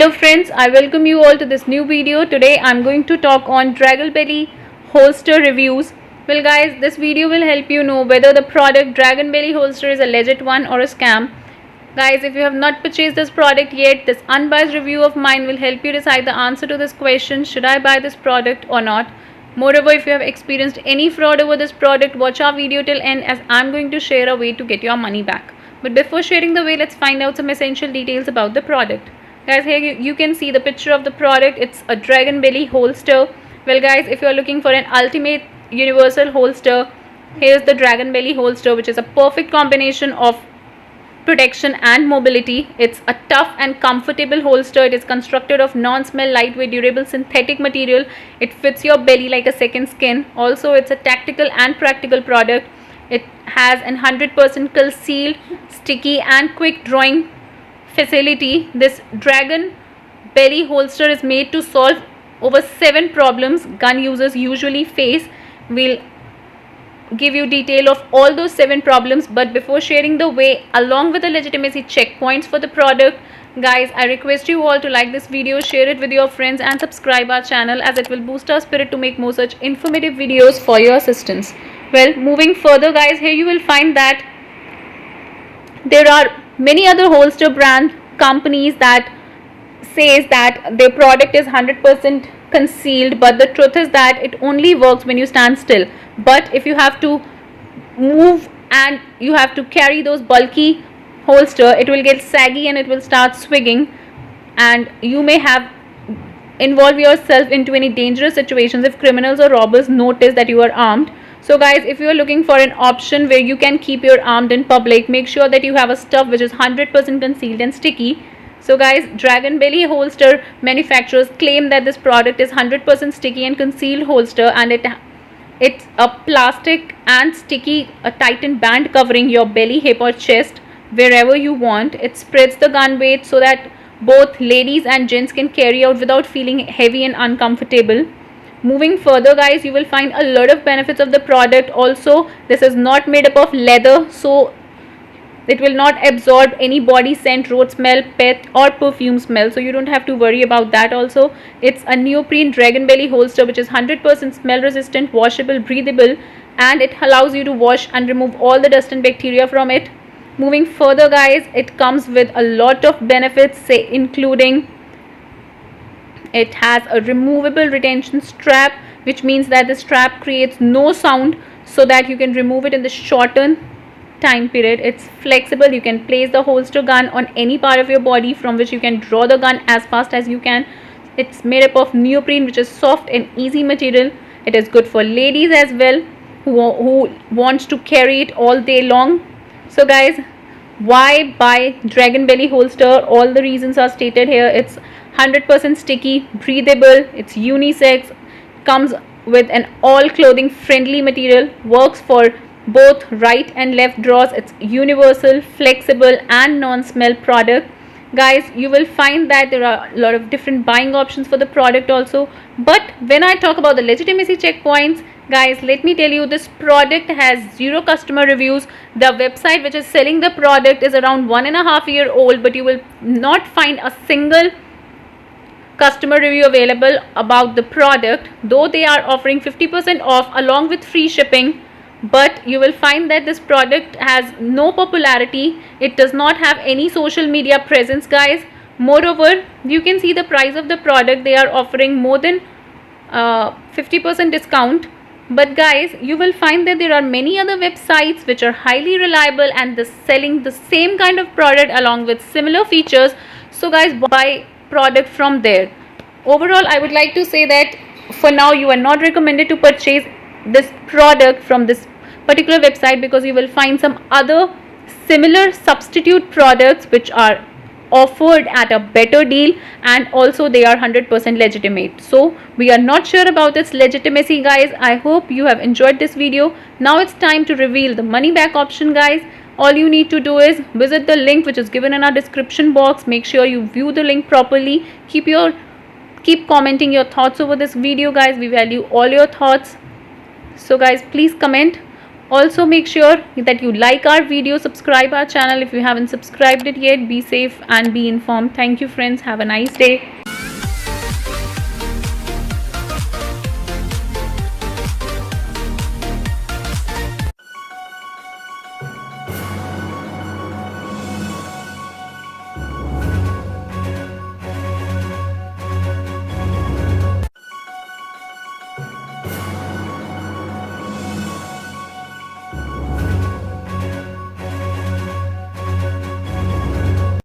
Hello friends, I welcome you all to this new video. Today I'm going to talk on Dragon Belly holster reviews. Well guys, this video will help you know whether the product Dragon Belly holster is a legit one or a scam. Guys, if you have not purchased this product yet, this unbiased review of mine will help you decide the answer to this question, should I buy this product or not. Moreover, if you have experienced any fraud over this product, watch our video till end as I'm going to share a way to get your money back. But before sharing the way, let's find out some essential details about the product. Guys, here you can see the picture of the product. It's a Dragon Belly holster. Well guys, if you are looking for an ultimate universal holster, here's the Dragon Belly holster, which is a perfect combination of protection and mobility. It's a tough and comfortable holster. It is constructed of non-smell, lightweight, durable synthetic material. It fits your belly like a second skin. Also, it's a tactical and practical product. It has an 100% concealed, sticky and quick drawing facility. This Dragon Belly holster is made to solve over 7 problems gun users usually face. We'll give you detail of all those 7 problems, but before sharing the way along with the legitimacy checkpoints for the product, guys, I request you all to like this video, share it with your friends and subscribe our channel, as it will boost our spirit to make more such informative videos for your assistance. Well, moving further guys, here you will find that there are many other holster brand companies that says that their product is 100% concealed, but the truth is that it only works when you stand still. But if you have to move and you have to carry those bulky holster, it will get saggy and it will start swinging, and you may have involve yourself into any dangerous situations if criminals or robbers notice that you are armed. So guys, if you are looking for an option where you can keep your armed in public, make sure that you have a stuff which is 100% concealed and sticky. So guys, Dragon Belly holster manufacturers claim that this product is 100% sticky and concealed holster, and it's a plastic and sticky tightened band covering your belly, hip or chest wherever you want. It spreads the gun weight so that both ladies and gents can carry out without feeling heavy and uncomfortable. Moving further guys, you will find a lot of benefits of the product. Also, this is not made up of leather, so it will not absorb any body scent, road smell, pet or perfume smell, so you don't have to worry about that. Also, it's a neoprene Dragon Belly holster which is 100% smell resistant, washable, breathable, and it allows you to wash and remove all the dust and bacteria from it. Moving further guys, it comes with a lot of benefits, say including it has a removable retention strap, which means that the strap creates no sound so that you can remove it in the shortened time period. It's flexible. You can place the holster gun on any part of your body from which you can draw the gun as fast as you can. It's made up of neoprene, which is soft and easy material. It is good for ladies as well who wants to carry it all day long. So guys, why buy Dragon Belly holster? All the reasons are stated here. It's 100% sticky, breathable, it's unisex, comes with an all clothing friendly material, works for both right and left draws. It's universal, flexible and non-smell product. Guys, you will find that there are a lot of different buying options for the product also. But when I talk about the legitimacy checkpoints, guys, let me tell you, this product has 0 customer reviews. The website which is selling the product is around 1.5 years old, but you will not find a single customer review available about the product, though they are offering 50% off along with free shipping. But you will find that this product has no popularity. It does not have any social media presence guys. Moreover, you can see the price of the product. They are offering more than 50% discount. But guys, you will find that there are many other websites which are highly reliable and they're selling the same kind of product along with similar features. So guys, buy product from there. Overall, I would like to say that for now you are not recommended to purchase this product from this particular website, because you will find some other similar substitute products which are offered at a better deal, and also they are 100% legitimate. So we are not sure about its legitimacy guys. I hope you have enjoyed this video. Now it's time to reveal the money back option guys. All you need to do is visit the link which is given in our description box. Make sure you view the link properly. Keep commenting your thoughts over this video guys. We value all your thoughts. So guys, please comment Also make sure that you like our video, subscribe our channel if you haven't subscribed it yet. Be safe and be informed. Thank you friends. Have a nice day.